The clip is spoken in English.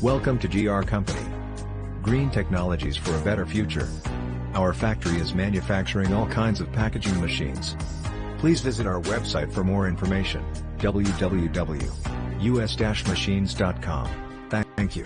Welcome to GR Company. Green technologies for a better future. Our factory is manufacturing all kinds of packaging machines. Please visit our website for more information, www.us-machines.com. Thank you.